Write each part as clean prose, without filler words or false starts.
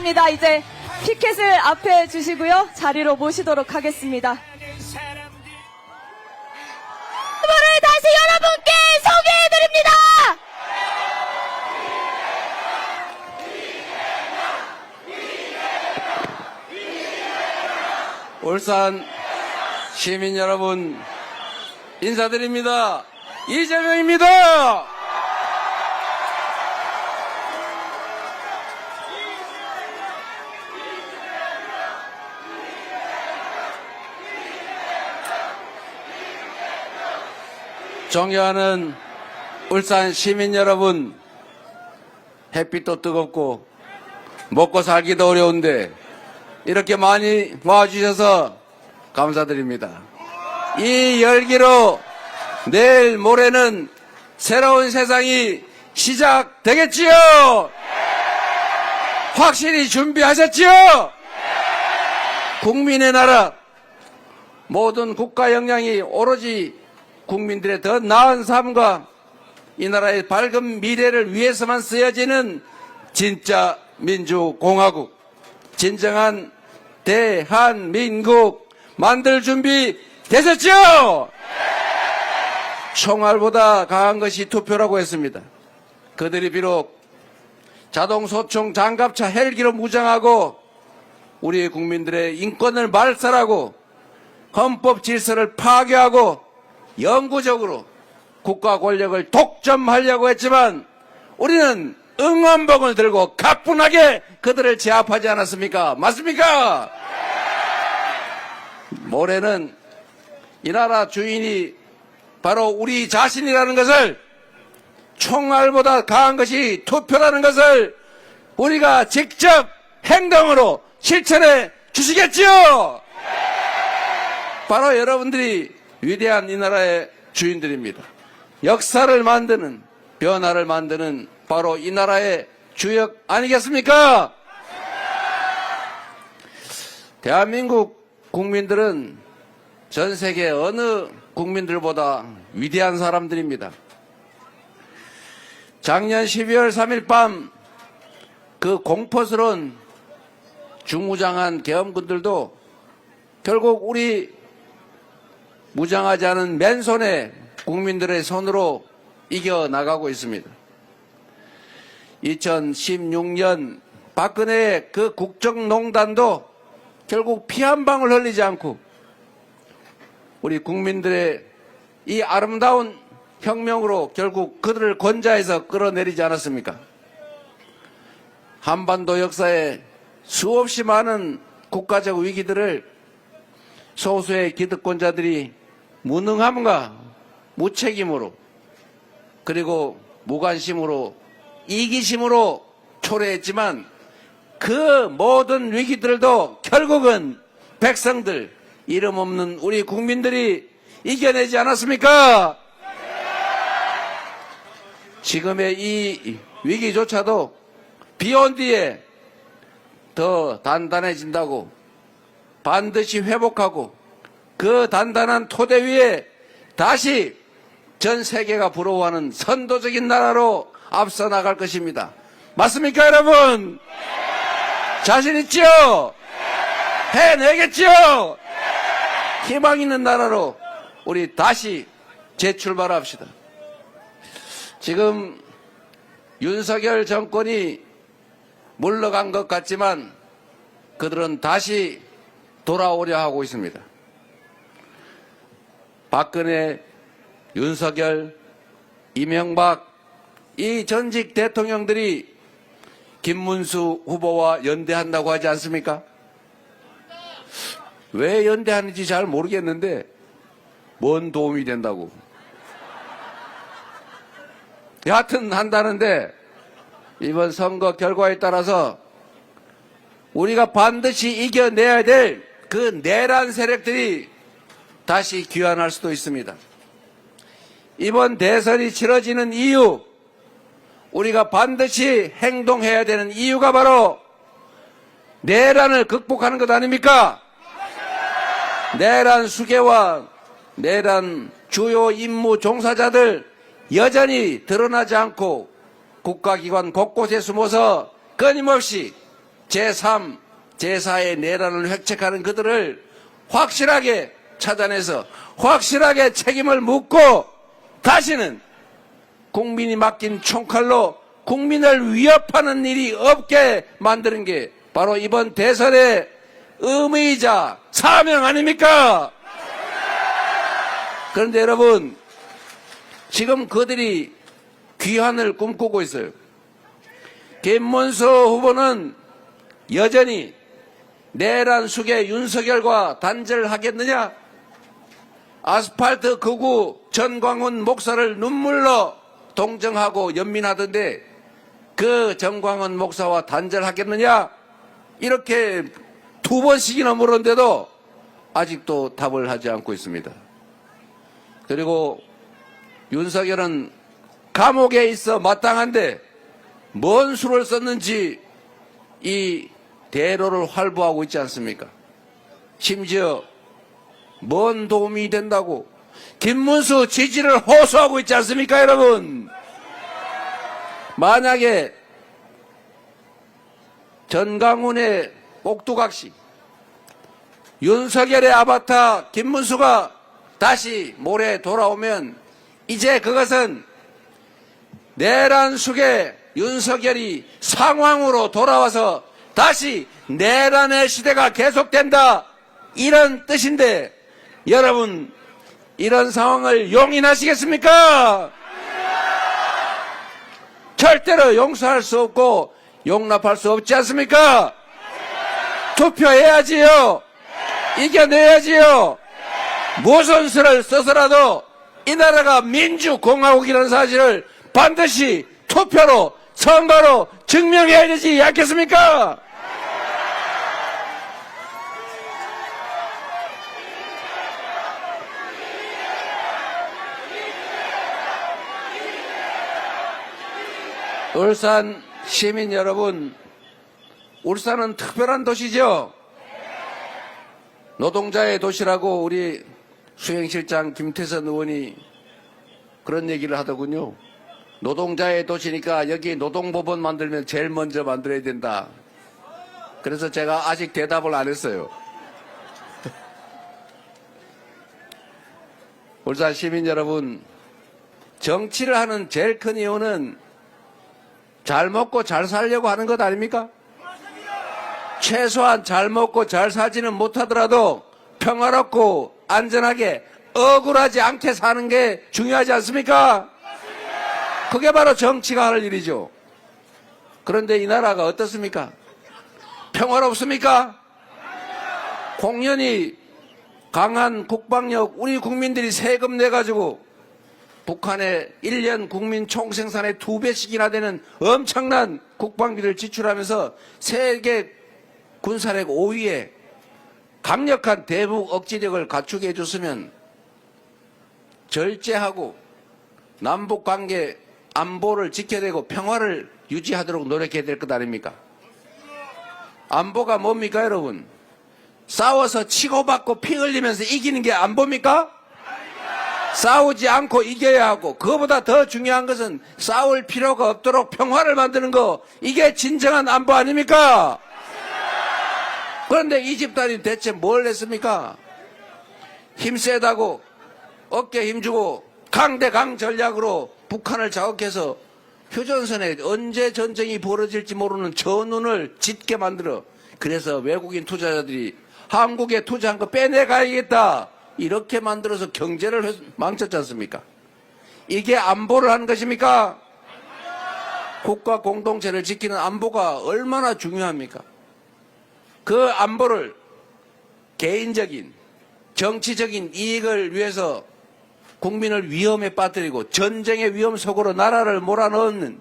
있습니다. 이제 피켓을 앞에 주시고요. 자리로 모시도록 하겠습니다. 후보를 다시 여러분께 소개해드립니다. 울산 시민 여러분 인사드립니다. 이재명입니다. 존경하는 울산 시민 여러분, 햇빛도 뜨겁고 먹고 살기도 어려운데 이렇게 많이 와주셔서 감사드립니다. 이 열기로 내일 모레는 새로운 세상이 시작되겠지요? 확실히 준비하셨지요? 국민의 나라, 모든 국가 역량이 오로지 국민들의 더 나은 삶과 이 나라의 밝은 미래를 위해서만 쓰여지는 진짜 민주공화국, 진정한 대한민국 만들 준비 되셨죠? 총알보다 강한 것이 투표라고 했습니다. 그들이 비록 자동소총 장갑차 헬기로 무장하고 우리 국민들의 인권을 말살하고 헌법 질서를 파괴하고 영구적으로 국가 권력을 독점하려고 했지만 우리는 응원봉을 들고 가뿐하게 그들을 제압하지 않았습니까? 맞습니까? 모레는 이 나라 주인이 바로 우리 자신이라는 것을, 총알보다 강한 것이 투표라는 것을 우리가 직접 행동으로 실천해 주시겠지요? 바로 여러분들이 위대한 이 나라의 주인들입니다. 역사를 만드는, 변화를 만드는 바로 이 나라의 주역 아니겠습니까? 대한민국 국민들은 전 세계 어느 국민들보다 위대한 사람들입니다. 작년 12월 3일 밤 그 공포스러운 중무장한 계엄군들도 결국 우리 무장하지 않은 맨손에 국민들의 손으로 이겨나가고 있습니다. 2016년 박근혜의 그 국정농단도 결국 피 한 방울 흘리지 않고 우리 국민들의 이 아름다운 혁명으로 결국 그들을 권좌해서 끌어내리지 않았습니까? 한반도 역사에 수없이 많은 국가적 위기들을 소수의 기득권자들이 무능함과 무책임으로 그리고 무관심으로 이기심으로 초래했지만 그 모든 위기들도 결국은 백성들, 이름 없는 우리 국민들이 이겨내지 않았습니까? 지금의 이 위기조차도 비온 뒤에 더 단단해진다고 반드시 회복하고 그 단단한 토대 위에 다시 전 세계가 부러워하는 선도적인 나라로 앞서 나갈 것입니다. 맞습니까, 여러분? 자신 있죠? 해내겠죠? 희망 있는 나라로 우리 다시 재출발합시다. 지금 윤석열 정권이 물러간 것 같지만 그들은 다시 돌아오려 하고 있습니다. 박근혜, 윤석열, 이명박 이 전직 대통령들이 김문수 후보와 연대한다고 하지 않습니까? 왜 연대하는지 잘 모르겠는데 뭔 도움이 된다고. 여하튼 한다는데 이번 선거 결과에 따라서 우리가 반드시 이겨내야 될 그 내란 세력들이 다시 귀환할 수도 있습니다. 이번 대선이 치러지는 이유, 우리가 반드시 행동해야 되는 이유가 바로 내란을 극복하는 것 아닙니까? 내란 수괴와 내란 주요 임무 종사자들 여전히 드러나지 않고 국가기관 곳곳에 숨어서 끊임없이 제3, 제4의 내란을 획책하는 그들을 확실하게 찾아내서 확실하게 책임을 묻고 다시는 국민이 맡긴 총칼로 국민을 위협하는 일이 없게 만드는 게 바로 이번 대선의 의미이자 사명 아닙니까? 그런데 여러분, 지금 그들이 귀환을 꿈꾸고 있어요. 김문수 후보는 여전히 내란 숙의 윤석열과 단절하겠느냐? 아스팔트 극우 전광훈 목사를 눈물로 동정하고 연민하던데 그 전광훈 목사와 단절하겠느냐? 이렇게 2번씩이나 물었는데도 아직도 답을 하지 않고 있습니다. 그리고 윤석열은 감옥에 있어 마땅한데 뭔 수를 썼는지 이 대로를 활보하고 있지 않습니까? 심지어 뭔 도움이 된다고 김문수 지지를 호소하고 있지 않습니까, 여러분? 만약에 전광훈의 꼭두각시, 윤석열의 아바타 김문수가 다시 모레 돌아오면 이제 그것은 내란 속에 윤석열이 상황으로 돌아와서 다시 내란의 시대가 계속된다, 이런 뜻인데 여러분, 이런 상황을 용인하시겠습니까? 절대로 용서할 수 없고 용납할 수 없지 않습니까? 투표해야지요. 이겨내야지요. 무슨 수를 써서라도 이 나라가 민주공화국이라는 사실을 반드시 투표로, 선거로 증명해야 되지 않겠습니까? 울산 시민 여러분, 울산은 특별한 도시죠? 노동자의 도시라고 우리 수행실장 김태선 의원이 그런 얘기를 하더군요. 노동자의 도시니까 여기 노동법원 만들면 제일 먼저 만들어야 된다. 그래서 제가 아직 대답을 안 했어요. 울산 시민 여러분, 정치를 하는 제일 큰 이유는 잘 먹고 잘 살려고 하는 것 아닙니까? 최소한 잘 먹고 잘 살지는 못하더라도 평화롭고 안전하게 억울하지 않게 사는 게 중요하지 않습니까? 그게 바로 정치가 할 일이죠. 그런데 이 나라가 어떻습니까? 평화롭습니까? 공연히 강한 국방력, 우리 국민들이 세금 내가지고 북한의 1년 국민 총생산의 2배씩이나 되는 엄청난 국방비를 지출하면서 세계 군사력 5위에 강력한 대북 억지력을 갖추게 해줬으면 절제하고 남북관계 안보를 지켜내고 평화를 유지하도록 노력해야 될 것 아닙니까? 안보가 뭡니까, 여러분? 싸워서 치고받고 피 흘리면서 이기는 게 안보입니까? 싸우지 않고 이겨야 하고, 그거보다 더 중요한 것은 싸울 필요가 없도록 평화를 만드는 거, 이게 진정한 안보 아닙니까? 그런데 이 집단이 대체 뭘 했습니까? 힘세다고 어깨 힘주고 강대강 전략으로 북한을 자극해서 휴전선에 언제 전쟁이 벌어질지 모르는 전운을 짙게 만들어, 그래서 외국인 투자자들이 한국에 투자한 거 빼내가야겠다, 이렇게 만들어서 경제를 망쳤지 않습니까? 이게 안보를 하는 것입니까? 국가 공동체를 지키는 안보가 얼마나 중요합니까? 그 안보를 개인적인 정치적인 이익을 위해서 국민을 위험에 빠뜨리고 전쟁의 위험 속으로 나라를 몰아넣는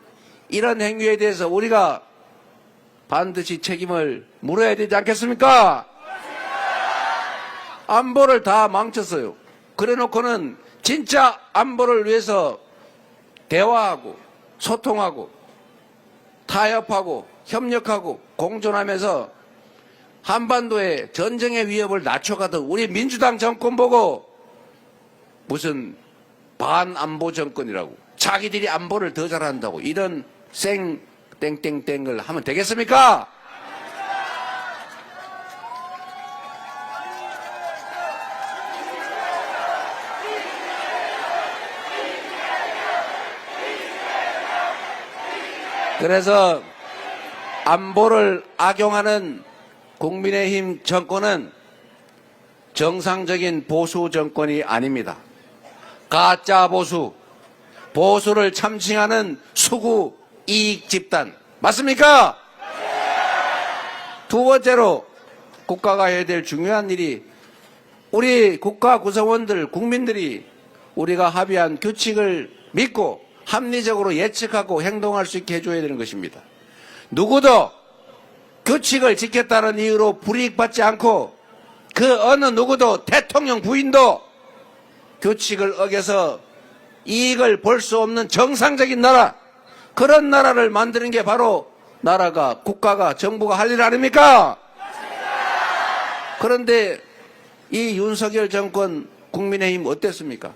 이런 행위에 대해서 우리가 반드시 책임을 물어야 되지 않겠습니까? 안보를 다 망쳤어요. 그래놓고는 진짜 안보를 위해서 대화하고 소통하고 타협하고 협력하고 공존하면서 한반도의 전쟁의 위협을 낮춰가던 우리 민주당 정권 보고 무슨 반안보 정권이라고, 자기들이 안보를 더 잘한다고, 이런 생 땡땡땡을 하면 되겠습니까? 그래서 안보를 악용하는 국민의힘 정권은 정상적인 보수 정권이 아닙니다. 가짜 보수, 보수를 참칭하는 수구 이익 집단. 맞습니까? 두 번째로 국가가 해야 될 중요한 일이 우리 국가 구성원들, 국민들이 우리가 합의한 규칙을 믿고 합리적으로 예측하고 행동할 수 있게 해줘야 되는 것입니다. 누구도 규칙을 지켰다는 이유로 불이익받지 않고 그 어느 누구도 대통령 부인도 규칙을 어겨서 이익을 볼 수 없는 정상적인 나라, 그런 나라를 만드는 게 바로 나라가, 국가가, 정부가 할 일 아닙니까? 그런데 이 윤석열 정권 국민의힘 어땠습니까?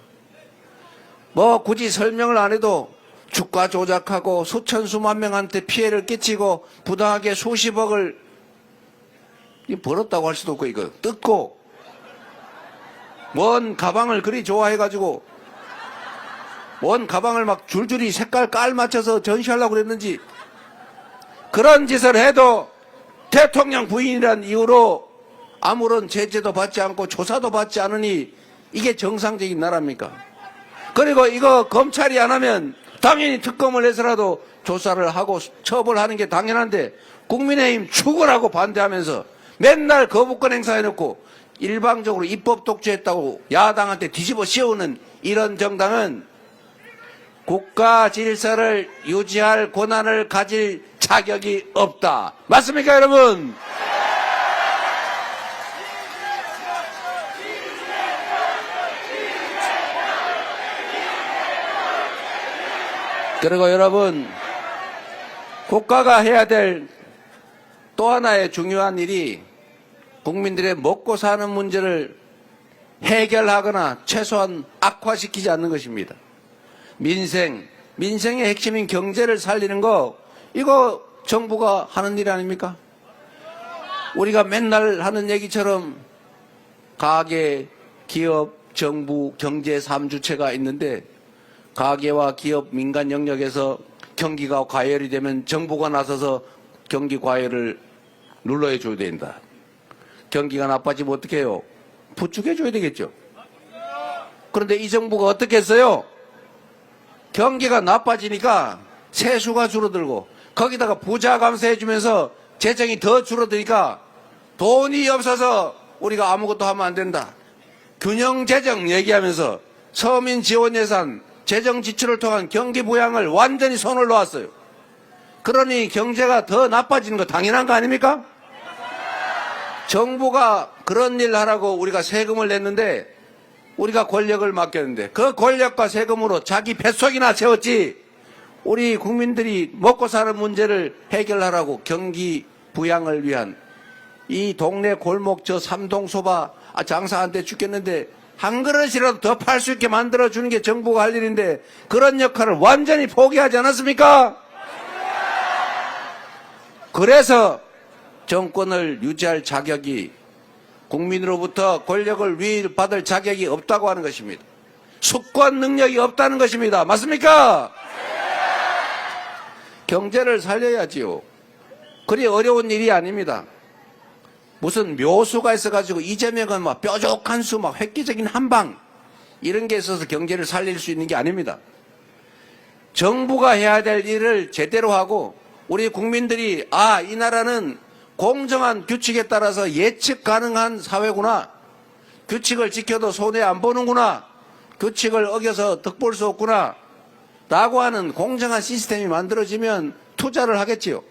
뭐 굳이 설명을 안 해도 주가 조작하고 수천 수만 명한테 피해를 끼치고 부당하게 수십억을 벌었다고 할 수도 없고 이거 뜯고 뭔 가방을 그리 좋아해가지고 뭔 가방을 막 줄줄이 색깔 깔 맞춰서 전시하려고 그랬는지 그런 짓을 해도 대통령 부인이란 이유로 아무런 제재도 받지 않고 조사도 받지 않으니 이게 정상적인 나라입니까? 그리고 이거 검찰이 안 하면 당연히 특검을 해서라도 조사를 하고 처벌하는 게 당연한데 국민의힘 죽으라고 반대하면서 맨날 거부권 행사해놓고 일방적으로 입법 독주했다고 야당한테 뒤집어 씌우는 이런 정당은 국가 질서를 유지할 권한을 가질 자격이 없다. 맞습니까, 여러분? 그리고 여러분, 국가가 해야 될 또 하나의 중요한 일이 국민들의 먹고 사는 문제를 해결하거나 최소한 악화시키지 않는 것입니다. 민생의 핵심인 경제를 살리는 거, 이거 정부가 하는 일 아닙니까? 우리가 맨날 하는 얘기처럼 가계, 기업, 정부, 경제 3주체가 있는데 가계와 기업, 민간 영역에서 경기가 과열이 되면 정부가 나서서 경기 과열을 눌러야 줘야 된다. 경기가 나빠지면 어떻게 해요? 부축해 줘야 되겠죠. 그런데 이 정부가 어떻게 했어요? 경기가 나빠지니까 세수가 줄어들고 거기다가 부자 감세해 주면서 재정이 더 줄어드니까 돈이 없어서 우리가 아무것도 하면 안 된다. 균형 재정 얘기하면서 서민 지원 예산, 재정 지출을 통한 경기 부양을 완전히 손을 놓았어요. 그러니 경제가 더 나빠지는 거 당연한 거 아닙니까? 정부가 그런 일 하라고 우리가 세금을 냈는데 우리가 권력을 맡겼는데 그 권력과 세금으로 자기 뱃속이나 채웠지 우리 국민들이 먹고 사는 문제를 해결하라고 경기 부양을 위한 이 동네 골목 저 삼동소바 장사한테 죽겠는데 한 그릇이라도 더 팔 수 있게 만들어주는 게 정부가 할 일인데 그런 역할을 완전히 포기하지 않았습니까? 그래서 정권을 유지할 자격이 국민으로부터 권력을 위임받을 자격이 없다고 하는 것입니다. 수권 능력이 없다는 것입니다. 맞습니까? 경제를 살려야지요. 그리 어려운 일이 아닙니다. 무슨 묘수가 있어가지고 이재명은 막 뾰족한 수, 막 획기적인 한방 이런 게 있어서 경제를 살릴 수 있는 게 아닙니다. 정부가 해야 될 일을 제대로 하고 우리 국민들이 이 나라는 공정한 규칙에 따라서 예측 가능한 사회구나. 규칙을 지켜도 손해 안 보는구나. 규칙을 어겨서 득볼 수 없구나. 라고 하는 공정한 시스템이 만들어지면 투자를 하겠지요.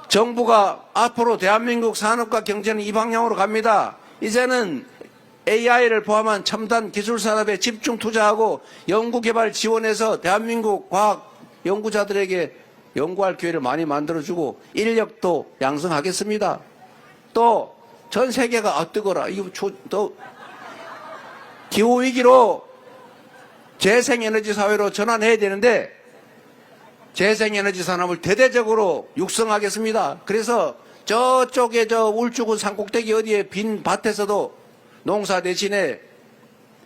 정부가 앞으로 대한민국 산업과 경제는 이 방향으로 갑니다. 이제는 AI를 포함한 첨단 기술 산업에 집중 투자하고 연구개발 지원해서 대한민국 과학 연구자들에게 연구할 기회를 많이 만들어주고 인력도 양성하겠습니다. 또 전 세계가 뜨거라. 이거 또 기후위기로 재생에너지 사회로 전환해야 되는데 재생에너지 산업을 대대적으로 육성하겠습니다. 그래서 저쪽에 저 울주군 산꼭대기 어디에 빈 밭에서도 농사 대신에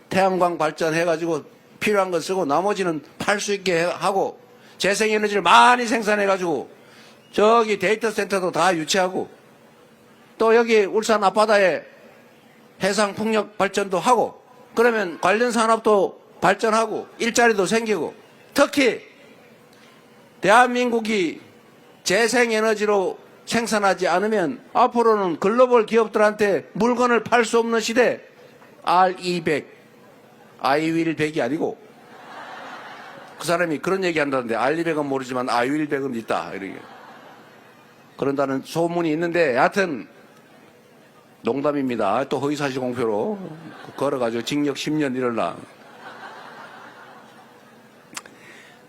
태양광 발전해가지고 필요한 거 쓰고 나머지는 팔 수 있게 하고 재생에너지를 많이 생산해가지고 저기 데이터 센터도 다 유치하고 또 여기 울산 앞바다에 해상 풍력 발전도 하고 그러면 관련 산업도 발전하고 일자리도 생기고 특히 대한민국이 재생에너지로 생산하지 않으면 앞으로는 글로벌 기업들한테 물건을 팔 수 없는 시대 R200, I100이 아니고 그 사람이 그런 얘기 한다는데 R200은 모르지만 I100은 있다 이렇게 그런다는 소문이 있는데 하여튼 농담입니다. 또 허위사실 공표로 걸어가지고 징역 10년 이럴라.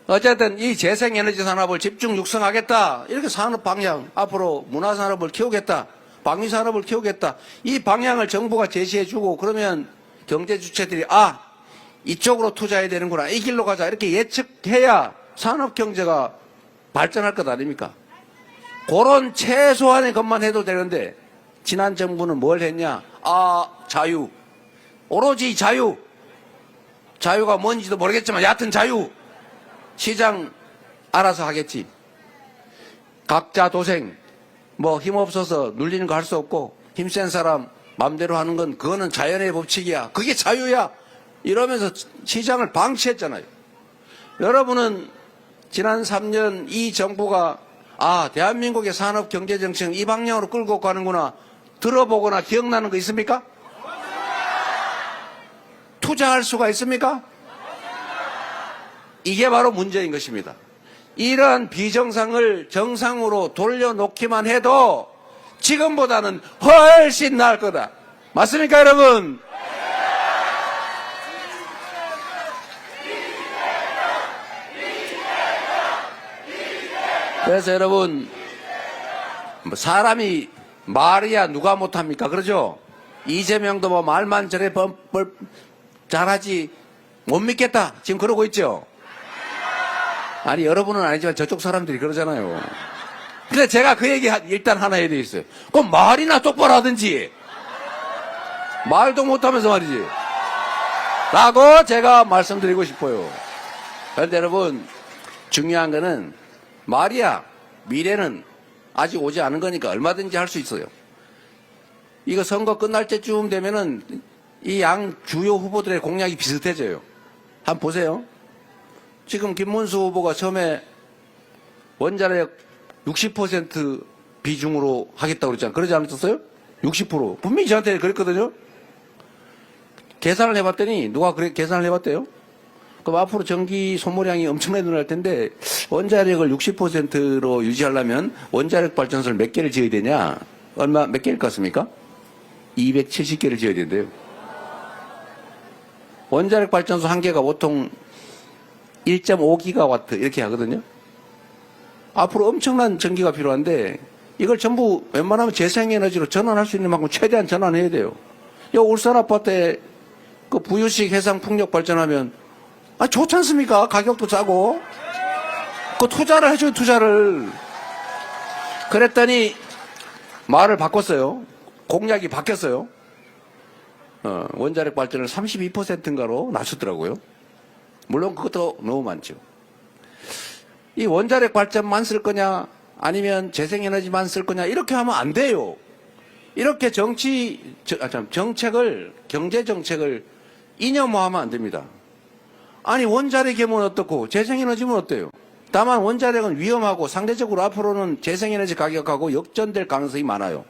어쨌든 이 재생에너지 산업을 집중 육성하겠다. 이렇게 산업 방향, 앞으로 문화산업을 키우겠다. 방위산업을 키우겠다. 이 방향을 정부가 제시해주고 그러면 경제주체들이 이쪽으로 투자해야 되는구나. 이 길로 가자. 이렇게 예측해야 산업경제가 발전할 것 아닙니까? 그런 최소한의 것만 해도 되는데 지난 정부는 뭘 했냐? 자유. 오로지 자유. 자유가 뭔지도 모르겠지만 얕은 자유. 시장 알아서 하겠지. 각자 도생. 힘없어서 눌리는 거 할 수 없고 힘센 사람 마음대로 하는 건 그거는 자연의 법칙이야. 그게 자유야. 이러면서 시장을 방치했잖아요. 여러분은 지난 3년 이 정부가 대한민국의 산업 경제 정책은 이 방향으로 끌고 가는구나 들어보거나 기억나는 거 있습니까? 투자할 수가 있습니까? 이게 바로 문제인 것입니다. 이러한 비정상을 정상으로 돌려놓기만 해도 지금보다는 훨씬 나을 거다. 맞습니까, 여러분? 그래서 여러분, 사람이 말이야 누가 못합니까? 그러죠? 이재명도 말만 저래 잘하지 못 믿겠다. 지금 그러고 있죠? 아니, 여러분은 아니지만 저쪽 사람들이 그러잖아요. 근데 제가 그 얘기 일단 하나 해야 되겠어요. 그럼 말이나 똑바로 하든지. 말도 못하면서 말이지. 라고 제가 말씀드리고 싶어요. 그런데 여러분, 중요한 거는 말이야. 미래는 아직 오지 않은 거니까 얼마든지 할 수 있어요. 이거 선거 끝날 때쯤 되면은 이 양 주요 후보들의 공약이 비슷해져요. 한번 보세요. 지금 김문수 후보가 처음에 원자력 60% 비중으로 하겠다고 그랬잖아요. 그러지 않았었어요? 60%. 분명히 저한테 그랬거든요. 계산을 해봤더니 누가 그래 계산을 해봤대요? 그럼 앞으로 전기 소모량이 엄청나게 늘어날 텐데 원자력을 60%로 유지하려면 원자력 발전소를 몇 개를 지어야 되냐? 몇 개일 것 같습니까? 270개를 지어야 된대요. 원자력 발전소 한 개가 보통 1.5기가와트 이렇게 하거든요. 앞으로 엄청난 전기가 필요한데 이걸 전부 웬만하면 재생에너지로 전환할 수 있는 만큼 최대한 전환해야 돼요. 요 울산 아파트에 그 부유식 해상 풍력 발전하면 좋지 않습니까? 가격도 싸고. 그 투자를 해줘요, 투자를. 그랬더니 말을 바꿨어요. 공약이 바뀌었어요. 원자력 발전을 32%인가로 낮췄더라고요. 물론 그것도 너무 많죠. 이 원자력 발전만 쓸 거냐 아니면 재생에너지만 쓸 거냐 이렇게 하면 안 돼요. 이렇게 정책을 경제정책을 이념화하면 안 됩니다. 아니 원자력이면 어떻고 재생에너지면 어때요? 다만 원자력은 위험하고 상대적으로 앞으로는 재생에너지 가격하고 역전될 가능성이 많아요.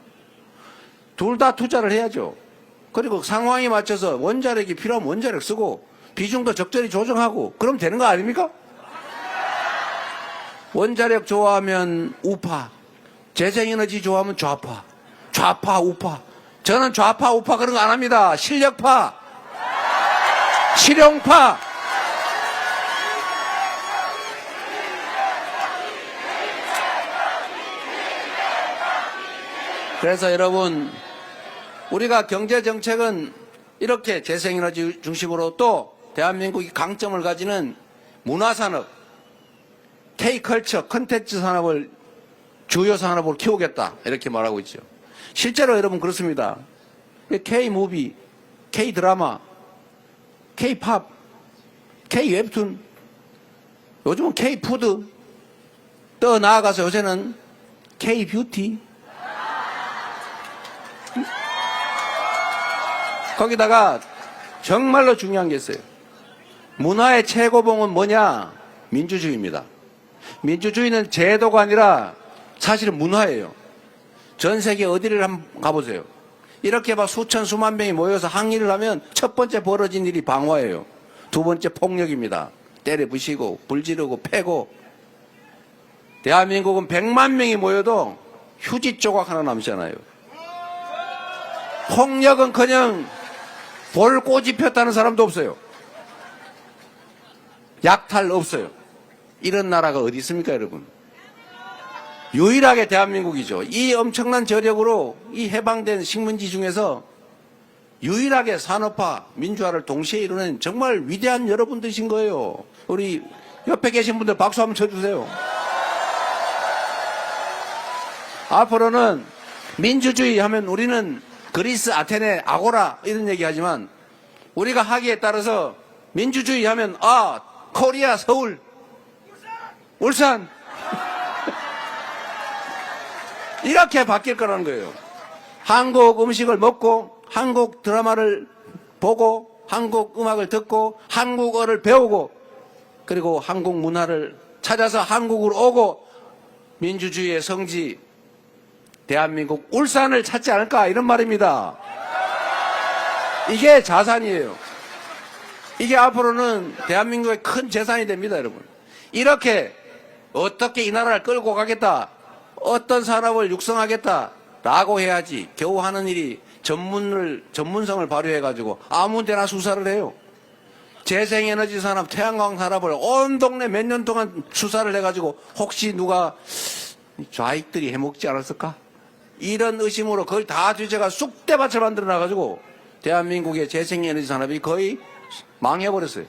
둘 다 투자를 해야죠. 그리고 상황에 맞춰서 원자력이 필요하면 원자력 쓰고 비중도 적절히 조정하고 그럼 되는 거 아닙니까? 원자력 좋아하면 우파, 재생에너지 좋아하면 좌파, 좌파 우파. 저는 좌파 우파 그런 거 안 합니다. 실력파, 실용파. 그래서 여러분, 우리가 경제정책은 이렇게 재생에너지 중심으로 또 대한민국이 강점을 가지는 문화산업, K컬처, 컨텐츠 산업을 주요 산업으로 키우겠다 이렇게 말하고 있죠. 실제로 여러분 그렇습니다. K무비, K드라마, K팝, K웹툰 요즘은 K푸드, 또 나아가서 요새는 K뷰티. 거기다가 정말로 중요한 게 있어요. 문화의 최고봉은 뭐냐? 민주주의입니다. 민주주의는 제도가 아니라 사실은 문화예요. 전 세계 어디를 한번 가보세요. 이렇게 막 수천 수만 명이 모여서 항의를 하면 첫 번째 벌어진 일이 방화예요. 두 번째 폭력입니다. 때려 부시고 불 지르고 패고. 대한민국은 100만 명이 모여도 휴지 조각 하나 남지 않아요. 폭력은커녕 볼 꼬집 폈다는 사람도 없어요. 약탈 없어요. 이런 나라가 어디 있습니까, 여러분? 유일하게 대한민국이죠. 이 엄청난 저력으로 이 해방된 식민지 중에서 유일하게 산업화, 민주화를 동시에 이루는 정말 위대한 여러분들이신 거예요. 우리 옆에 계신 분들 박수 한번 쳐주세요. 앞으로는 민주주의 하면 우리는 그리스, 아테네, 아고라 이런 얘기하지만 우리가 하기에 따라서 민주주의 하면 코리아, 서울, 울산 이렇게 바뀔 거라는 거예요. 한국 음식을 먹고 한국 드라마를 보고 한국 음악을 듣고 한국어를 배우고 그리고 한국 문화를 찾아서 한국으로 오고 민주주의의 성지 대한민국 울산을 찾지 않을까 이런 말입니다. 이게 자산이에요. 이게 앞으로는 대한민국의 큰 재산이 됩니다, 여러분. 이렇게 어떻게 이 나라를 끌고 가겠다, 어떤 산업을 육성하겠다라고 해야지 겨우 하는 일이 전문성을 발휘해가지고 아무 데나 수사를 해요. 재생에너지 산업, 태양광 산업을 온 동네 몇 년 동안 수사를 해가지고 혹시 누가 좌익들이 해먹지 않았을까? 이런 의심으로 그걸 다 뒤져가 쑥대밭을 만들어놔가지고 대한민국의 재생에너지 산업이 거의 망해버렸어요.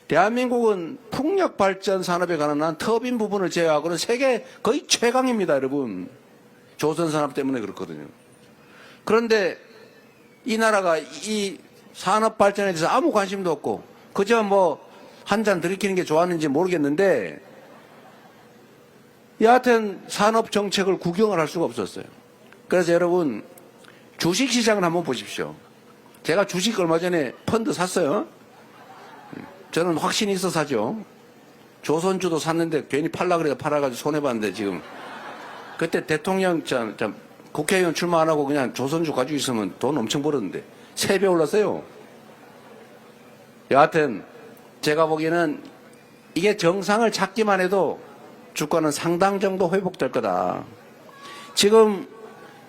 대한민국은 풍력 발전 산업에 관한 터빈 부분을 제외하고는 세계 거의 최강입니다, 여러분. 조선 산업 때문에 그렇거든요. 그런데 이 나라가 이 산업 발전에 대해서 아무 관심도 없고 그저 뭐 한 잔 들이키는 게 좋았는지 모르겠는데 여하튼 산업 정책을 구경을 할 수가 없었어요. 그래서 여러분 주식시장을 한번 보십시오. 제가 주식 얼마 전에 펀드 샀어요. 저는 확신이 있어 사죠. 조선주도 샀는데 괜히 팔라 그래서 팔아가지고 손해봤는데 지금 그때 대통령 국회의원 출마 안 하고 그냥 조선주 가지고 있으면 돈 엄청 벌었는데 3배 올랐어요. 여하튼 제가 보기에는 이게 정상을 찾기만 해도 주가는 상당 정도 회복될 거다. 지금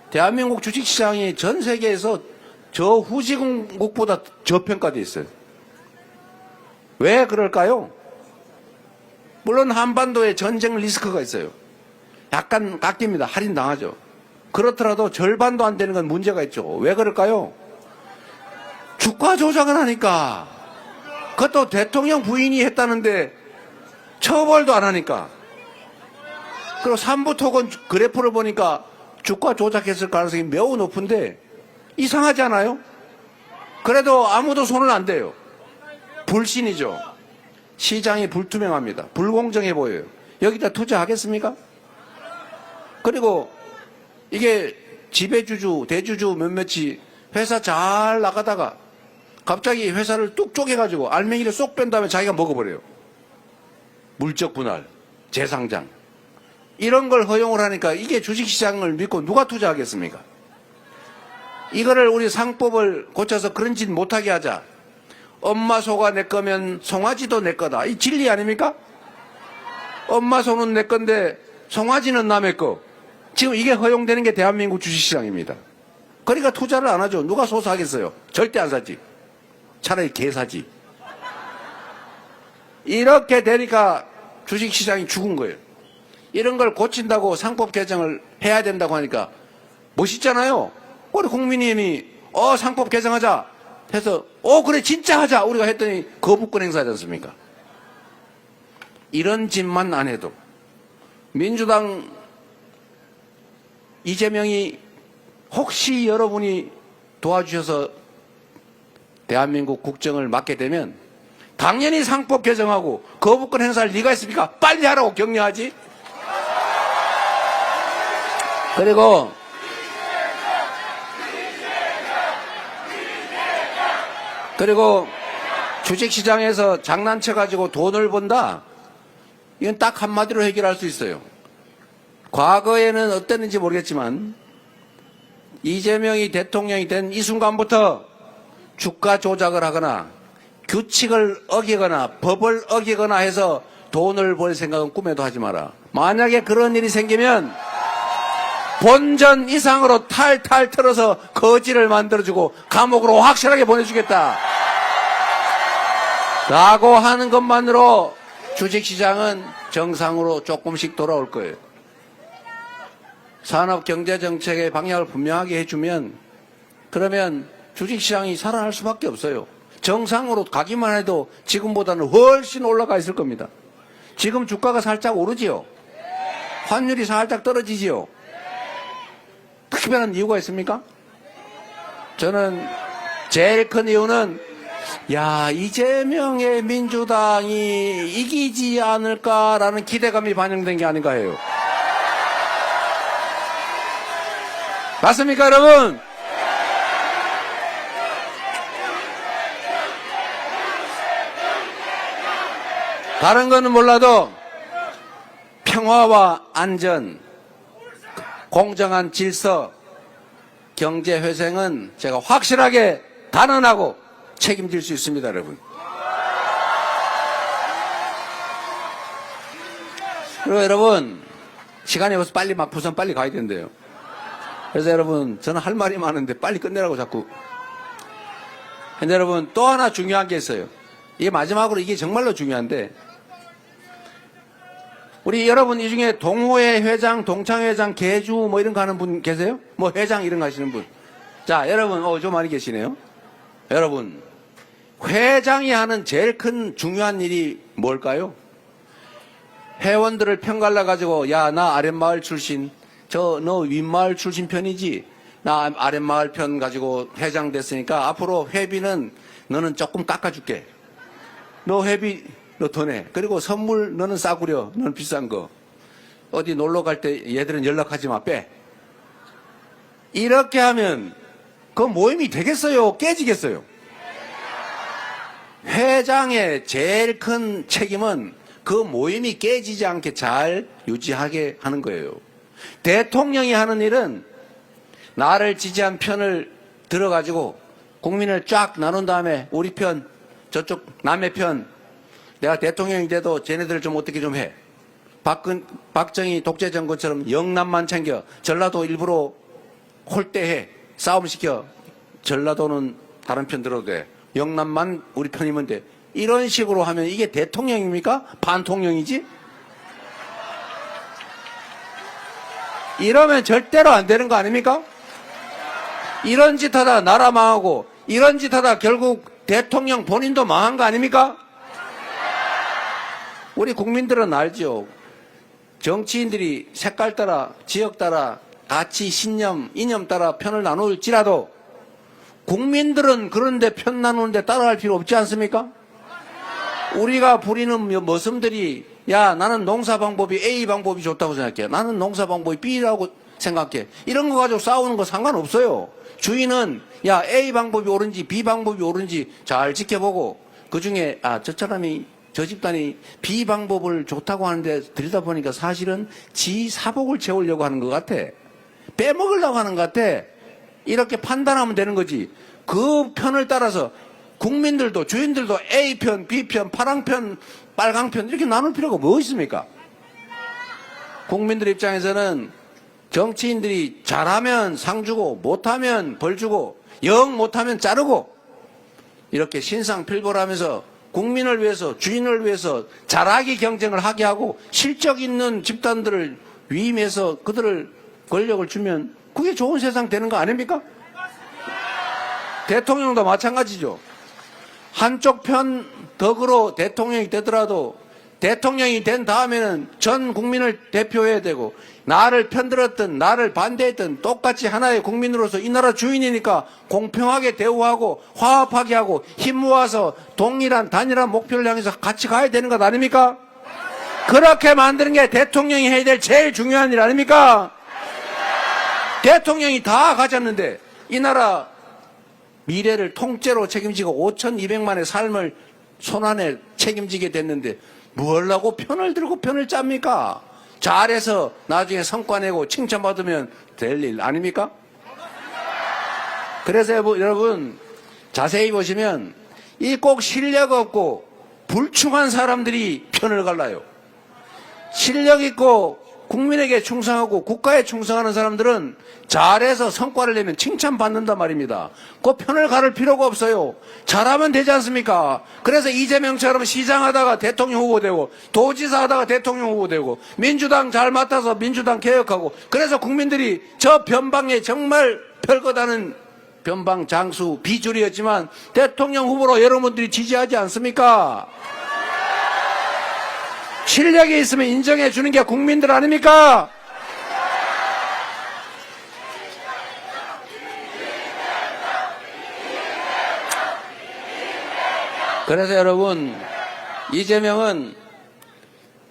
대한민국 주식시장이 전 세계에서 저 후진국보다 저평가되어 있어요. 왜 그럴까요? 물론 한반도에 전쟁 리스크가 있어요. 약간 깎입니다. 할인당하죠. 그렇더라도 절반도 안 되는 건 문제가 있죠. 왜 그럴까요? 주가 조작을 하니까. 그것도 대통령 부인이 했다는데 처벌도 안 하니까. 그리고 삼부토건 그래프를 보니까 주가 조작했을 가능성이 매우 높은데 이상하지 않아요? 그래도 아무도 손을 안 대요. 불신이죠. 시장이 불투명합니다. 불공정해 보여요. 여기다 투자하겠습니까? 그리고 이게 지배주주, 대주주 몇몇이 회사 잘 나가다가 갑자기 회사를 뚝 쪼개가지고 알맹이를 쏙 뺀 다음에 자기가 먹어버려요. 물적 분할, 재상장. 이런 걸 허용을 하니까 이게 주식시장을 믿고 누가 투자하겠습니까? 이거를 우리 상법을 고쳐서 그런 짓 못하게 하자. 엄마 소가 내 거면 송아지도 내 거다. 이 진리 아닙니까? 엄마 소는 내 건데 송아지는 남의 거. 지금 이게 허용되는 게 대한민국 주식시장입니다. 그러니까 투자를 안 하죠. 누가 소 사겠어요? 절대 안 사지. 차라리 개 사지. 이렇게 되니까 주식시장이 죽은 거예요. 이런 걸 고친다고 상법 개정을 해야 된다고 하니까 멋있잖아요. 우리 국민의힘이 상법 개정하자 해서 그래 진짜 하자 우리가 했더니 거부권 행사하지 않습니까? 이런 짓만 안 해도 민주당 이재명이 혹시 여러분이 도와주셔서 대한민국 국정을 맡게 되면 당연히 상법 개정하고 거부권 행사할 리가 있습니까? 빨리 하라고 격려하지. 그리고 주식시장에서 장난쳐가지고 돈을 번다. 이건 딱 한마디로 해결할 수 있어요. 과거에는 어땠는지 모르겠지만 이재명이 대통령이 된 이 순간부터 주가 조작을 하거나 규칙을 어기거나 법을 어기거나 해서 돈을 벌 생각은 꿈에도 하지 마라. 만약에 그런 일이 생기면 본전 이상으로 탈탈 털어서 거지를 만들어주고 감옥으로 확실하게 보내주겠다 라고 하는 것만으로 주식시장은 정상으로 조금씩 돌아올 거예요. 산업경제정책의 방향을 분명하게 해주면 그러면 주식시장이 살아날 수밖에 없어요. 정상으로 가기만 해도 지금보다는 훨씬 올라가 있을 겁니다. 지금 주가가 살짝 오르지요. 환율이 살짝 떨어지지요. 특별한 이유가 있습니까? 저는 제일 큰 이유는 이재명의 민주당이 이기지 않을까라는 기대감이 반영된 게 아닌가 해요. 맞습니까, 여러분? 다른 거는 몰라도 평화와 안전, 공정한 질서, 경제 회생은 제가 확실하게 단언하고 책임질 수 있습니다, 여러분. 그리고 여러분, 시간이 벌써 부산 빨리 가야 된대요. 그래서 여러분, 저는 할 말이 많은데 빨리 끝내라고 자꾸. 근데 여러분, 또 하나 중요한 게 있어요. 이게 마지막으로 이게 정말로 중요한데, 우리 여러분 이 중에 동호회 회장, 동창회장, 개주 뭐 이런 거 하는 분 계세요? 뭐 회장 이런 거 하시는 분. 자, 여러분, 좀 많이 계시네요. 여러분, 회장이 하는 제일 큰 중요한 일이 뭘까요? 회원들을 편갈라가지고, 나 아랫마을 출신, 너 윗마을 출신 편이지? 나 아랫마을 편 가지고 회장 됐으니까 앞으로 회비는 너는 조금 깎아줄게. 너 회비, 너 더 내. 그리고 선물 너는 싸구려. 너는 비싼 거. 어디 놀러 갈 때 얘들은 연락하지 마. 빼. 이렇게 하면 그 모임이 되겠어요? 깨지겠어요? 회장의 제일 큰 책임은 그 모임이 깨지지 않게 잘 유지하게 하는 거예요. 대통령이 하는 일은 나를 지지한 편을 들어가지고 국민을 쫙 나눈 다음에 우리 편, 저쪽 남의 편, 내가 대통령이 돼도 쟤네들 좀 어떻게 좀 해. 박정희 독재정권처럼 영남만 챙겨. 전라도 일부러 홀대해. 싸움시켜. 전라도는 다른 편 들어도 돼. 영남만 우리 편이면 돼. 이런 식으로 하면 이게 대통령입니까? 반통령이지? 이러면 절대로 안 되는 거 아닙니까? 이런 짓 하다 나라 망하고 이런 짓 하다 결국 대통령 본인도 망한 거 아닙니까? 우리 국민들은 알죠. 정치인들이 색깔 따라, 지역 따라, 가치, 신념, 이념 따라 편을 나눌지라도 국민들은 그런데 편 나누는데 따라할 필요 없지 않습니까? 우리가 부리는 머슴들이 나는 농사 방법이 A 방법이 좋다고 생각해. 나는 농사 방법이 B라고 생각해. 이런 거 가지고 싸우는 거 상관없어요. 주인은 A 방법이 옳은지 B 방법이 옳은지 잘 지켜보고 그중에 저 집단이 B 방법을 좋다고 하는데 들여다보니까 사실은 지 사복을 채우려고 하는 것 같아. 빼먹으려고 하는 것 같아. 이렇게 판단하면 되는 거지. 그 편을 따라서 국민들도 주인들도 A편, B편, 파랑편, 빨강편 이렇게 나눌 필요가 뭐 있습니까? 국민들 입장에서는 정치인들이 잘하면 상 주고 못하면 벌 주고 영 못하면 자르고 이렇게 신상필벌하면서 국민을 위해서 주인을 위해서 잘하기 경쟁을 하게 하고 실적 있는 집단들을 위임해서 그들을 권력을 주면 그게 좋은 세상 되는 거 아닙니까? 대통령도 마찬가지죠. 한쪽 편 덕으로 대통령이 되더라도 대통령이 된 다음에는 전 국민을 대표해야 되고, 나를 편들었든 나를 반대했든 똑같이 하나의 국민으로서 이 나라 주인이니까 공평하게 대우하고 화합하게 하고 힘 모아서 동일한 단일한 목표를 향해서 같이 가야 되는 것 아닙니까? 그렇게 만드는 게 대통령이 해야 될 제일 중요한 일 아닙니까? 대통령이 다 가졌는데 이 나라 미래를 통째로 책임지고 5,200만의 삶을 손안에 책임지게 됐는데 뭘 하고 편을 들고 편을 짭니까? 잘해서 나중에 성과 내고 칭찬받으면 될 일 아닙니까? 그래서 여러분 자세히 보시면 이 꼭 실력 없고 불충한 사람들이 편을 갈라요. 실력 있고 국민에게 충성하고 국가에 충성하는 사람들은 잘해서 성과를 내면 칭찬받는단 말입니다. 그 편을 가를 필요가 없어요. 잘하면 되지 않습니까? 그래서 이재명처럼 시장하다가 대통령 후보 되고 도지사 하다가 대통령 후보 되고 민주당 잘 맡아서 민주당 개혁하고 그래서 국민들이 저 변방에 정말 별거다는 변방 장수 비주류였지만 대통령 후보로 여러분들이 지지하지 않습니까? 실력이 있으면 인정해 주는 게 국민들 아닙니까? 그래서 여러분, 이재명은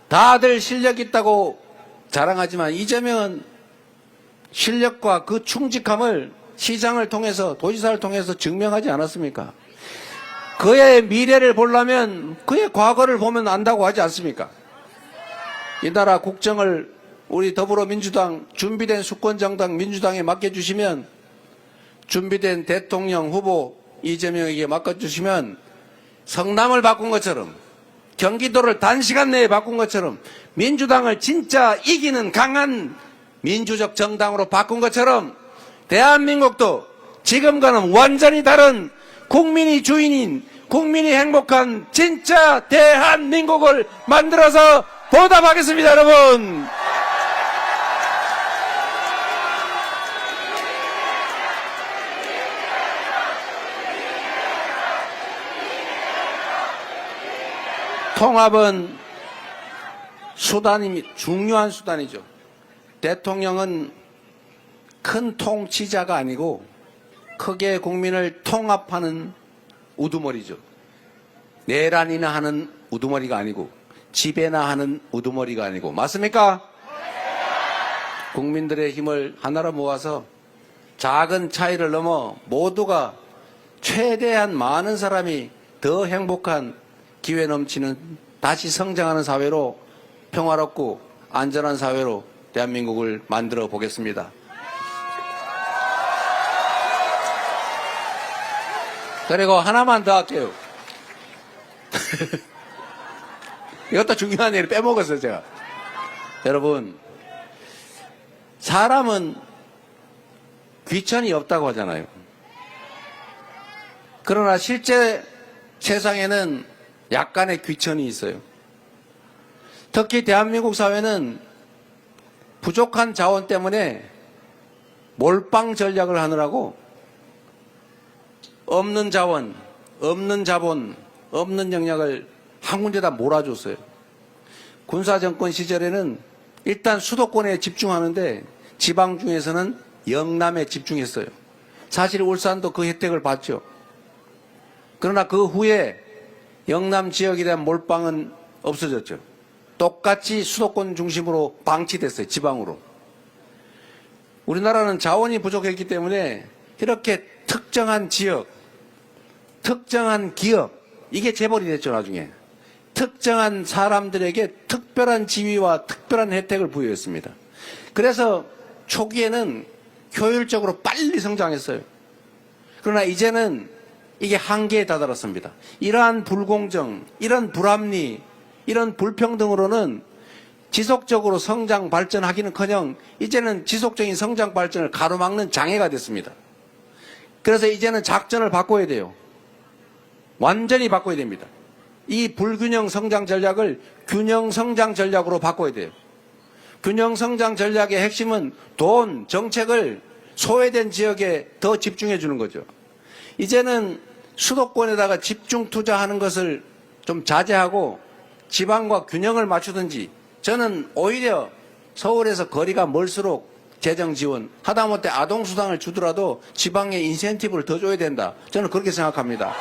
다들 실력 있다고 자랑하지만 이재명은 실력과 그 충직함을 시장을 통해서 도지사를 통해서 증명하지 않았습니까? 그의 미래를 보려면 그의 과거를 보면 안다고 하지 않습니까? 이 나라 국정을 우리 더불어민주당 준비된 수권정당 민주당에 맡겨주시면 준비된 대통령 후보 이재명에게 맡겨주시면 성남을 바꾼 것처럼 경기도를 단시간 내에 바꾼 것처럼 민주당을 진짜 이기는 강한 민주적 정당으로 바꾼 것처럼 대한민국도 지금과는 완전히 다른 국민이 주인인 국민이 행복한 진짜 대한민국을 만들어서 보답하겠습니다, 여러분. 통합은 중요한 수단이죠. 대통령은 큰 통치자가 아니고 크게 국민을 통합하는 우두머리죠. 내란이나 하는 우두머리가 아니고 지배나 하는 우두머리가 아니고 맞습니까? 국민들의 힘을 하나로 모아서 작은 차이를 넘어 모두가 최대한 많은 사람이 더 행복한 기회 넘치는 다시 성장하는 사회로 평화롭고 안전한 사회로 대한민국을 만들어 보겠습니다. 그리고 하나만 더 할게요. 이것도 중요한 얘기를 빼먹었어요, 제가. 여러분, 사람은 귀천이 없다고 하잖아요. 그러나 실제 세상에는 약간의 귀천이 있어요. 특히 대한민국 사회는 부족한 자원 때문에 몰빵 전략을 하느라고 없는 자원, 없는 자본, 없는 역량을 한 군데다 몰아줬어요. 군사정권 시절에는 일단 수도권에 집중하는데 지방 중에서는 영남에 집중했어요. 사실 울산도 그 혜택을 받죠. 그러나 그 후에 영남 지역에 대한 몰빵은 없어졌죠. 똑같이 수도권 중심으로 방치됐어요. 지방으로. 우리나라는 자원이 부족했기 때문에 이렇게 특정한 지역, 특정한 기업, 이게 재벌이 됐죠, 나중에. 특정한 사람들에게 특별한 지위와 특별한 혜택을 부여했습니다. 그래서 초기에는 효율적으로 빨리 성장했어요. 그러나 이제는 이게 한계에 다다랐습니다. 이러한 불공정, 이런 불합리, 이런 불평등으로는 지속적으로 성장 발전하기는커녕 이제는 지속적인 성장 발전을 가로막는 장애가 됐습니다. 그래서 이제는 작전을 바꿔야 돼요. 완전히 바꿔야 됩니다. 이 불균형 성장 전략을 균형 성장 전략으로 바꿔야 돼요. 균형 성장 전략의 핵심은 돈, 정책을 소외된 지역에 더 집중해 주는 거죠. 이제는 수도권에다가 집중 투자하는 것을 좀 자제하고 지방과 균형을 맞추든지, 저는 오히려 서울에서 거리가 멀수록 재정 지원, 하다못해 아동수당을 주더라도 지방에 인센티브를 더 줘야 된다. 저는 그렇게 생각합니다.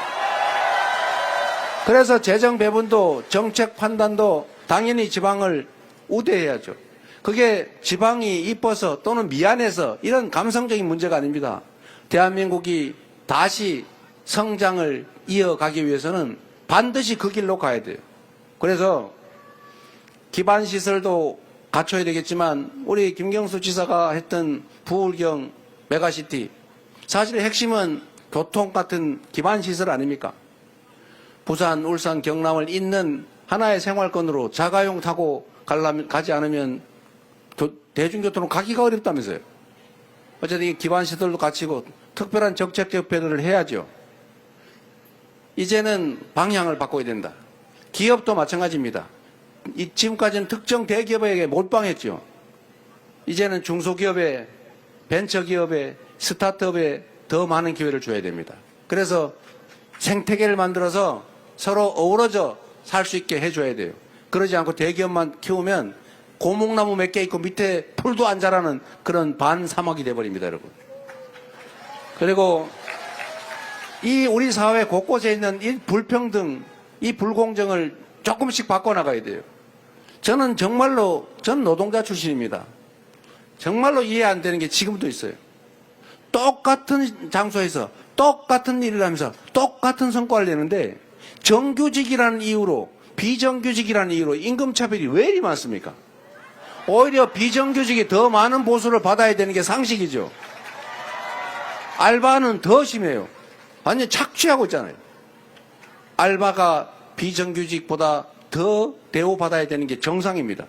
그래서 재정 배분도 정책 판단도 당연히 지방을 우대해야죠. 그게 지방이 이뻐서 또는 미안해서 이런 감성적인 문제가 아닙니다. 대한민국이 다시 성장을 이어가기 위해서는 반드시 그 길로 가야 돼요. 그래서 기반시설도 갖춰야 되겠지만 우리 김경수 지사가 했던 부울경 메가시티, 사실 핵심은 교통 같은 기반시설 아닙니까? 부산, 울산, 경남을 잇는 하나의 생활권으로 자가용 타고 가지 않으면 대중교통으로 가기가 어렵다면서요. 어쨌든 이 기반시설도 갖추고 특별한 정책 접배들을 해야죠. 이제는 방향을 바꿔야 된다. 기업도 마찬가지입니다. 지금까지는 특정 대기업에게 몰빵했죠. 이제는 중소기업에, 벤처기업에, 스타트업에 더 많은 기회를 줘야 됩니다. 그래서 생태계를 만들어서 서로 어우러져 살 수 있게 해줘야 돼요. 그러지 않고 대기업만 키우면 고목나무 몇 개 있고 밑에 풀도 안 자라는 그런 반사막이 돼버립니다, 여러분. 그리고 이 우리 사회 곳곳에 있는 이 불평등, 이 불공정을 조금씩 바꿔나가야 돼요. 저는 노동자 출신입니다. 정말로 이해 안 되는 게 지금도 있어요. 똑같은 장소에서 똑같은 일을 하면서 똑같은 성과를 내는데 정규직이라는 이유로, 비정규직이라는 이유로 임금차별이 왜 이리 많습니까? 오히려 비정규직이 더 많은 보수를 받아야 되는 게 상식이죠. 알바는 더 심해요. 완전 착취하고 있잖아요. 알바가 비정규직보다 더 대우받아야 되는 게 정상입니다.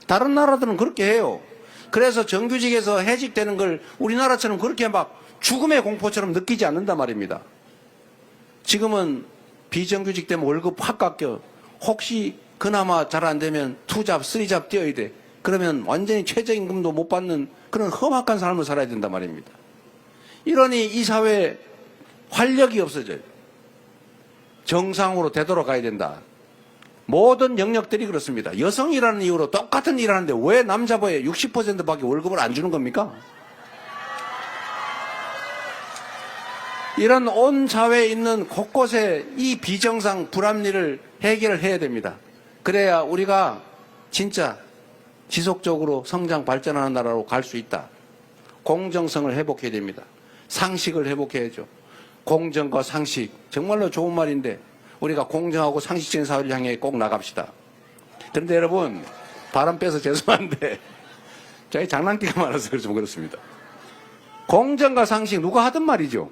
다른 나라들은 그렇게 해요. 그래서 정규직에서 해직되는 걸 우리나라처럼 그렇게 막 죽음의 공포처럼 느끼지 않는단 말입니다. 지금은 비정규직 때문에 월급 확 깎여. 혹시 그나마 잘 안 되면 투잡, 쓰리잡 뛰어야 돼. 그러면 완전히 최저임금도 못 받는 그런 험악한 삶을 살아야 된단 말입니다. 이러니 이 사회에 활력이 없어져요. 정상으로 되돌아가야 된다. 모든 영역들이 그렇습니다. 여성이라는 이유로 똑같은 일을 하는데 왜 남자보에 60%밖에 월급을 안 주는 겁니까? 이런 온 사회에 있는 곳곳에 이 비정상 불합리를 해결을 해야 됩니다. 그래야 우리가 진짜 지속적으로 성장 발전하는 나라로 갈 수 있다. 공정성을 회복해야 됩니다. 상식을 회복해야죠. 공정과 상식, 정말로 좋은 말인데 우리가 공정하고 상식적인 사회를 향해 꼭 나갑시다. 그런데 여러분, 바람 빼서 죄송한데 저희 장난기가 많아서 좀 그렇습니다. 공정과 상식 누가 하던 말이죠.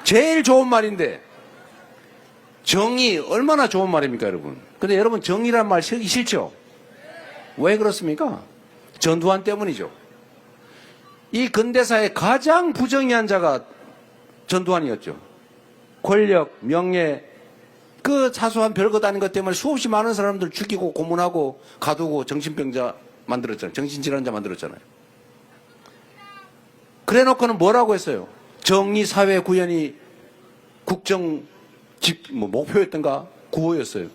제일 좋은 말인데 정의 얼마나 좋은 말입니까, 여러분? 근데 여러분, 정의란 말 쓰기 싫죠? 왜 그렇습니까? 전두환 때문이죠. 이 근대사의 가장 부정의한 자가 전두환이었죠. 권력, 명예, 그 사소한 별것 아닌 것 때문에 수없이 많은 사람들 죽이고 고문하고 가두고 정신병자 만들었잖아요. 정신질환자 만들었잖아요. 그래 놓고는 뭐라고 했어요? 정의 사회 구현이 국정 목표였던가? 구호였어요.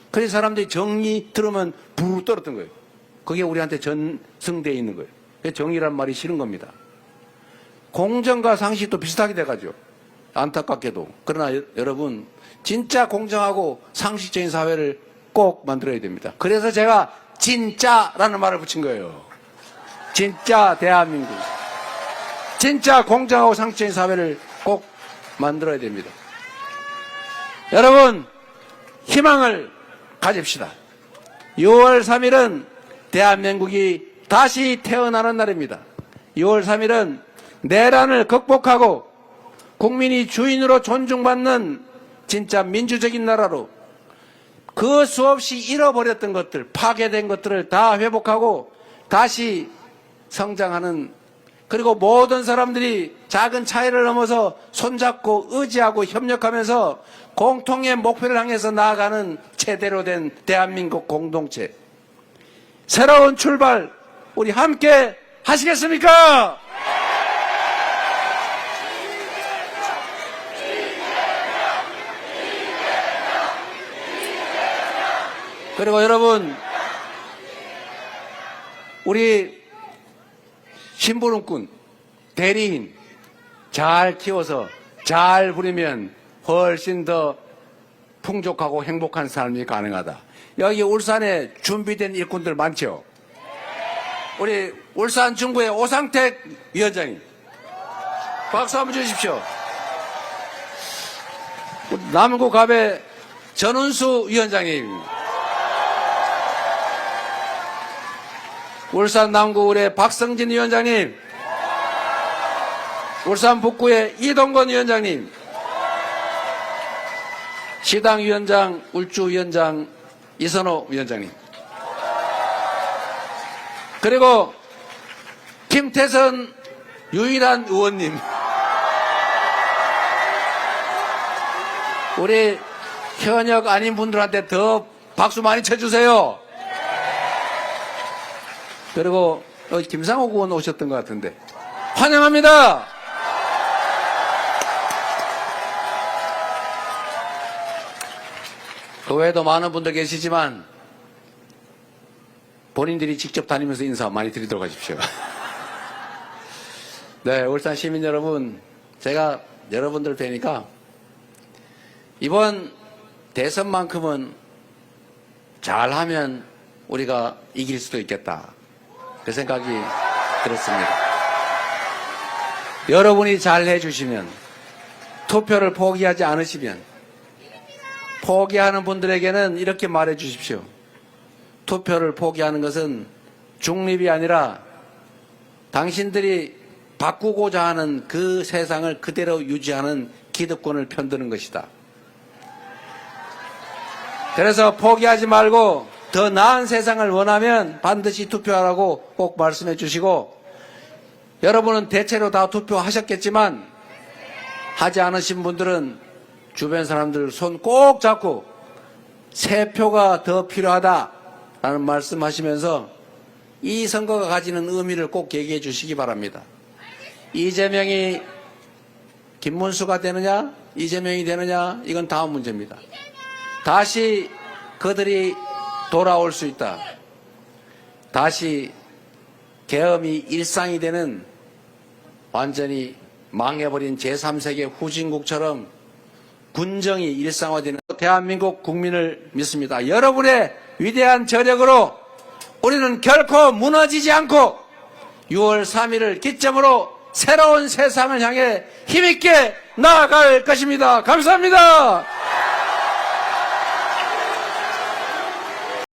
그래서 사람들이 정의 들으면 부르르 떨었던 거예요. 그게 우리한테 전승되어 있는 거예요. 정의란 말이 싫은 겁니다. 공정과 상식도 비슷하게 돼가죠. 안타깝게도. 그러나 여러분, 진짜 공정하고 상식적인 사회를 꼭 만들어야 됩니다. 그래서 제가 진짜라는 말을 붙인 거예요. 진짜 대한민국. 진짜 공정하고 상식적인 사회를 꼭 만들어야 됩니다. 여러분, 희망을 가집시다. 6월 3일은 대한민국이 다시 태어나는 날입니다. 6월 3일은 내란을 극복하고 국민이 주인으로 존중받는 진짜 민주적인 나라로 그 수없이 잃어버렸던 것들, 파괴된 것들을 다 회복하고 다시 성장하는, 그리고 모든 사람들이 작은 차이를 넘어서 손잡고 의지하고 협력하면서 공통의 목표를 향해서 나아가는 제대로 된 대한민국 공동체. 새로운 출발, 우리 함께 하시겠습니까? 그리고 여러분, 우리 심부름꾼, 대리인 잘 키워서 잘 부리면 훨씬 더 풍족하고 행복한 삶이 가능하다. 여기 울산에 준비된 일꾼들 많죠? 우리 울산 중구의 오상택 위원장님, 박수 한번 주십시오. 남구 갑의 전운수 위원장님, 울산 남구 우리 박성진 위원장님, 울산 북구의 이동건 위원장님, 시당위원장, 울주위원장 이선호 위원장님, 그리고 김태선 유일한 의원님, 우리 현역 아닌 분들한테 더 박수 많이 쳐주세요. 그리고 김상옥 의원 오셨던 것 같은데 환영합니다. 그 외에도 많은 분들 계시지만 본인들이 직접 다니면서 인사 많이 드리도록 하십시오. 네, 울산 시민 여러분, 제가 여러분들 뵈니까 이번 대선만큼은 잘하면 우리가 이길 수도 있겠다, 그 생각이 들었습니다. 여러분이 잘 해주시면, 투표를 포기하지 않으시면, 포기하는 분들에게는 이렇게 말해 주십시오. 투표를 포기하는 것은 중립이 아니라 당신들이 바꾸고자 하는 그 세상을 그대로 유지하는 기득권을 편드는 것이다. 그래서 포기하지 말고 더 나은 세상을 원하면 반드시 투표하라고 꼭 말씀해 주시고, 여러분은 대체로 다 투표하셨겠지만 하지 않으신 분들은 주변 사람들 손 꼭 잡고 새 표가 더 필요하다라는 말씀하시면서 이 선거가 가지는 의미를 꼭 얘기해 주시기 바랍니다. 이재명이 김문수가 되느냐, 이재명이 되느냐, 이건 다음 문제입니다. 다시 그들이 돌아올 수 있다. 다시 계엄이 일상이 되는, 완전히 망해버린 제3세계 후진국처럼 군정이 일상화되는 대한민국 국민을 믿습니다. 여러분의 위대한 저력으로 우리는 결코 무너지지 않고 6월 3일을 기점으로 새로운 세상을 향해 힘있게 나아갈 것입니다. 감사합니다.